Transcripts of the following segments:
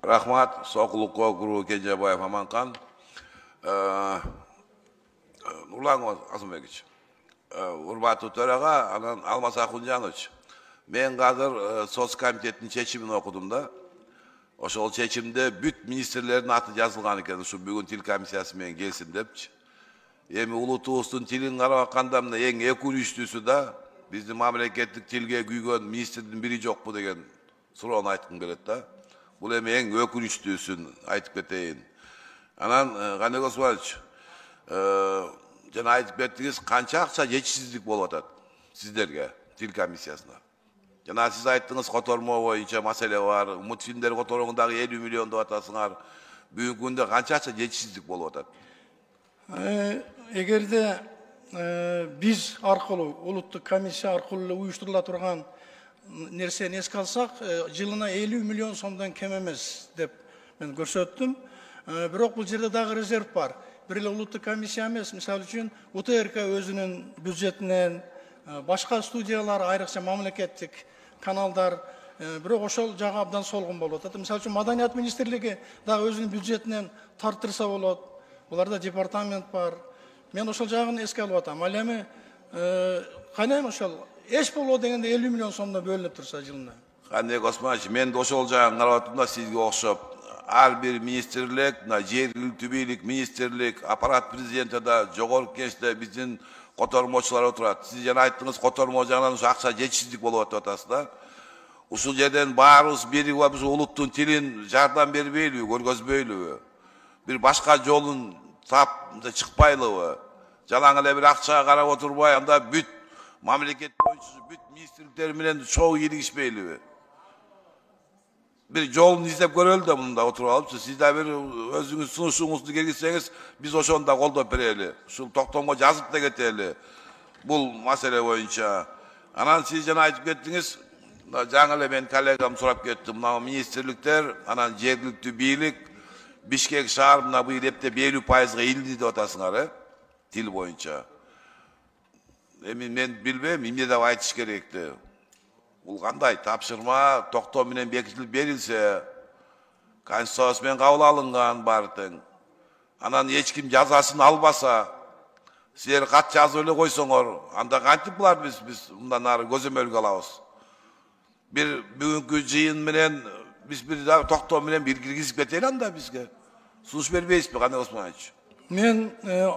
Rahmat, Sokulukko Guru Kencebayev Amankan. Nurlan Asımbegiç. Urbatı Töreğe, anan Almas Akuncanovич. Ben hazır Sos Komitetinin seçimini okudum da. Oşol seçimde büt ministerlerin adı yazılgan eken, şu bugün til komisiyası men gelsin depçi. Emi ulu tuğustun tilin karabakandamda en ekunüştüsü da bizim memleketlik tilge güygen ministerin biri yok bu degen sorun aytım gelet da. Bu emi en ekunüştüsün aytıp keteyin. Anan Gane Osmanoviç, jana aytıp kettiniz kança akça yetişsizlik bolup atat sizlerge til komisiyasına. Jana siz ayttınız kotorma boyunca mesele var. Umut filmleri kotorogundagı 50 milyon da atasыңар. Bugün günde kança akça yetişsizlik bolup atat. Эгерде биз аркылуу улуттук комиссия аркылуу уюштурула турган нерсени эске алсак, жылына 50 миллион сомдон кем эмес деп мен көрсөттүм. Бирок бул жерде дагы резерв бар. Бир эле улуттук комиссия эмес, мисалы үчүн УТРК өзүнүн бюджетинен, башка студиялар, айрыкча мамлекеттик каналдар, бирок ошол жагы абдан солгун болуп атат. Мисалы үчүн Маданият министрлиги дагы өзүнүн бюджетинен тартырса болот. Буларда департамент бар. Мен ошол жагын эске алып атам. Ал эми кане ошол эч болбо дегенде 50 миллион сомдон бөлүнүп турса жылына. Гане Османович, мен ошол жагын карап атам да сизге окшоп ар бир министрлик, жергиликтүү бийлик министрлик, аппарат президенти да, жогорку кеңеште биздин котормочулар отурат. Сиз жана айттыңыз котормо жагынан ушу акча жетишсиздик болуп атасыз да. Ушул жерден баарыбыз биригип биз улуттун тилин жардам бербейлиби, көргөзбөйлүбү? Bir başka yolun tap çıkpaylığı, jalan ele bir akçağa karab oturbay, anda büt memleket boyunca büt ministerlikler bilen çoğu ilişmeyliği. Bir yolunu izlep göröldü de bunda oturup, siz de bir özünüz sunuşunuzu gelgirseniz, biz o şonda kolda bereli, şu toktonga yazıp da geteli, bu mesele boyunca. Anan siz jana aytıp kettiniz, жаңы ben kollegam sorap kettim, ministerlikler, anan жергиликтүү бийлик, Bişkek şaharına bu hepte 50%'a ildi de otasınlar, til boyunca. Emin ben bilmem, imde de aytış gerekti. Bu kanday tapşırma, doktor menen bekitilip berilse, konstitusiyasyon kabul alıngan barıtın. Anan hiç kim cazasını albasa, sizler kat yazı öyle koysoңор, anda kantip bular biz bundan narı gözömölgü alabız. Bir bugünkü jıyın menen biz bir daha doktor menen bir girgizip keteyin da bizge. Sunuş berbeyiz mi Gane Osmanoviç? Men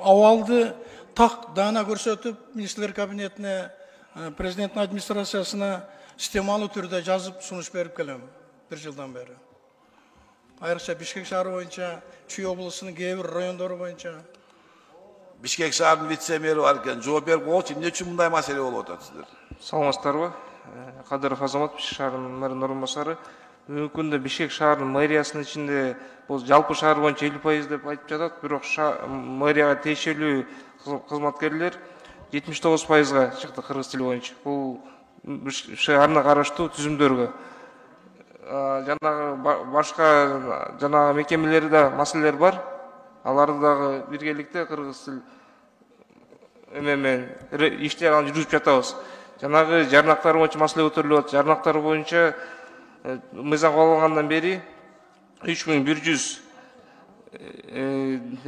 awaldı tak dana көрсөтүп, министрлер кабинетине, президенттин администрациясына системалуу түрдө жазып сунуш берип келем bir жылдан бери. Айрыкча Бишкек шаары боюнча, Чүй облусунун кээ бир райондору боюнча. Бишкек шаарынын вице-мэри бар экен, жооп берип койчу, эмне үчүн мындай маселе болуп атат сиздер? Саламатсыздарбы? Кадыров Азамат, Бишкек шаарынын мэринин орун басары. Бүгүнкү күндө Бишкек шаарынын мэриясынын ичинде бул жалпы шаар боюнча 50% деп айтып жатат, бирок мэрияга тиешелүү кызматкерлер 79%га чыкты кыргыз тили боюнча. Бул шаарына караштуу түзүмдөргө. Жанагы башка жанагы мекемелерде маселелер бар. Аларды дагы биргеликте кыргыз тил менен иштерди жүргүзүп жатабыз. Жанагы жарнактар боюнча маселе көтөрүлүп атат. Жарнактар боюнча мыйзам кабыл алынгандан бери 3100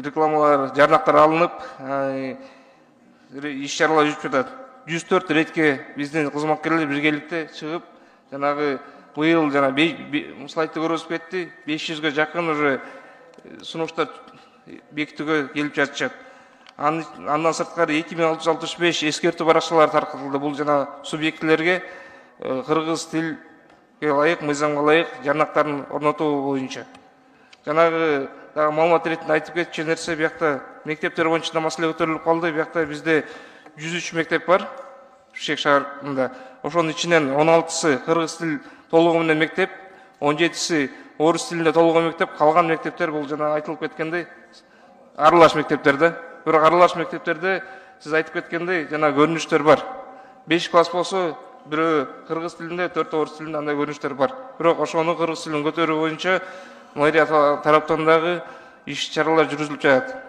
рекламалар, жарнактар алынып, иш-чаралар жүрүп жатат. 104 ретке биздин кызматкерлер биргеликте чыгып, жанагы быйыл жана слайдты көрүп кетти, 500га жакын уже сунуштар бекитүүгө келип жатышат. Андан сырткары 2665 эскертүү баракчалары таркатылды. Бул жана субъектилерге кыргыз тил ылайык, мыйзамга ылайык жарнактарын орнотуу боюнча. Жанагы дагы маалымат иретинде айтып кетчү нерсе, биякта мектептер боюнча да маселе көтөрүлүп калды. Биякта бизде 103 мектеп бар Бишкек шаарында. Ошонун ичинен 16сы кыргыз тил толугу менен мектеп, 17си орус тилинде толугу мектеп, калган мектептер бул жана айтылып кеткендей аралаш мектептерде. Бирок аралаш мектептерде сиз айтып кеткендей жана көрүнүштөр бар. 5 класс болсо бирөө кыргыз тилинде, 4 орус тилинде андай көрүнүштөр бар. Бирок ошону кыргыз тилин көтөрүү боюнча мэрия тараптан дагы иш-чаралар жүргүзүлүп жатат.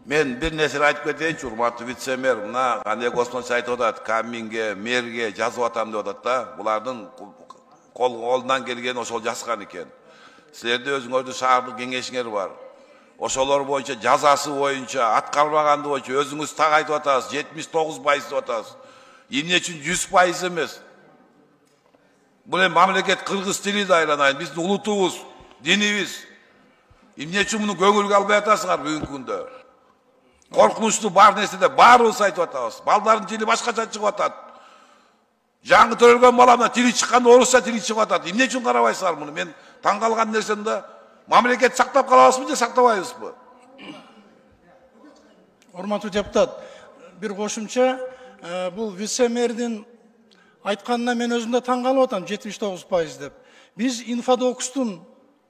Men bir nesir aytıp keteyinçi, urmatlı vitsemer, mına Gane Osmanoviç aytıp odat, Kaminge, merge, жазып атам деп атат да. Булардын Kolundan kelgen ошол жазган экен. Силерде өзүңөрдүн шаардык кеңешиңер бар. Ошолор боюнча жазасы боюнча аткарбаганды боюнча өзүңүз так айтып атасыз, 79% деп атасыз. Эмне үчүн 100% эмес? Бул эми мамлекет кыргыз тили да айланайын, биздин улутубуз, динибиз. Эмне үчүн муну көңүлгө албай атасыңар бүгүнкү күндө? Коркунучтуу бар нерседе баарыбыз айтып атабыз. Балдардын тили башкача чыгып атат. Жаңы төрөлгөн баламдан тили чыкканда орусча тили чыгып атат. Эмне үчүн карабайсыңар муну? Мен таң калган нерсем да мамлекет сактап калабызбы же сактабайбызбы? Урматтуу депутат, бир кошумча, бул вице-мэрдин айтканына мен өзүм да таң калып атам, 79% деп. Биз Инфодокстун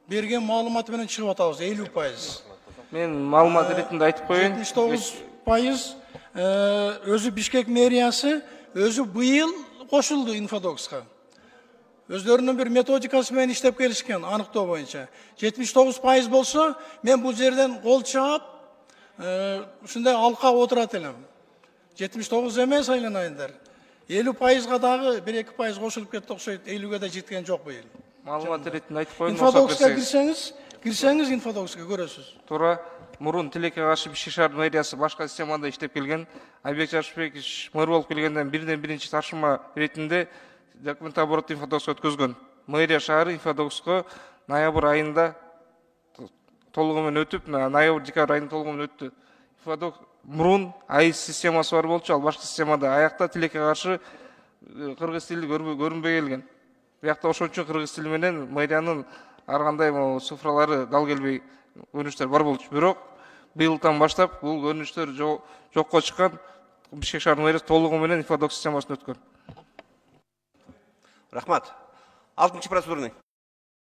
берген маалыматы менен чыгып атабыз, 50%. Мен маалымат иретинде айтып коеюн. 79% өзү Бишкек мэриясы өзү быйыл кошулду Инфодокска. Өздөрүнүн бир методикасы менен иштеп келишкен, аныктоо боюнча. 79% болсо, мен бул жерден кол чаап, ушундай алка отурат элем. 79 эмес айланайындар. 50%га дагы 1-2% кошулуп кетти окшойт, 50ге да жеткен жок быйыл. Маалымат иретинде айтып коеюн. Инфодокска кирсеңиз Инфодокска көрөсүз. Туура, мурун тилекке каршы Бишкек шаардык мэриясы башка системада иштеп келген. Айбек Жашпекович мэр болуп келгенден биринчи тапшырма иретинде документ оборот Инфодокска өткөзгөн. Мэрия шаары Инфодокска ноябрь айында толугу менен өтүп, ноябрь-декабрь айында толугу менен өттү. Инфодокс мурун АИС системасы бар болчу, ал башка системада. Аякта тилекке каршы кыргыз тили көрүнбөй келген. Биякта ошон үчүн кыргыз тили менен мэриянын ар кандай цифралары дал келбей көрүнүштөр бар болчу. Бирок быйылдан баштап бул көрүнүштөр жокко чыккан. Бишкек шаардык мэриясы толугу менен Инфодокс системасына өткөн. Рахмат. 6-процедурный.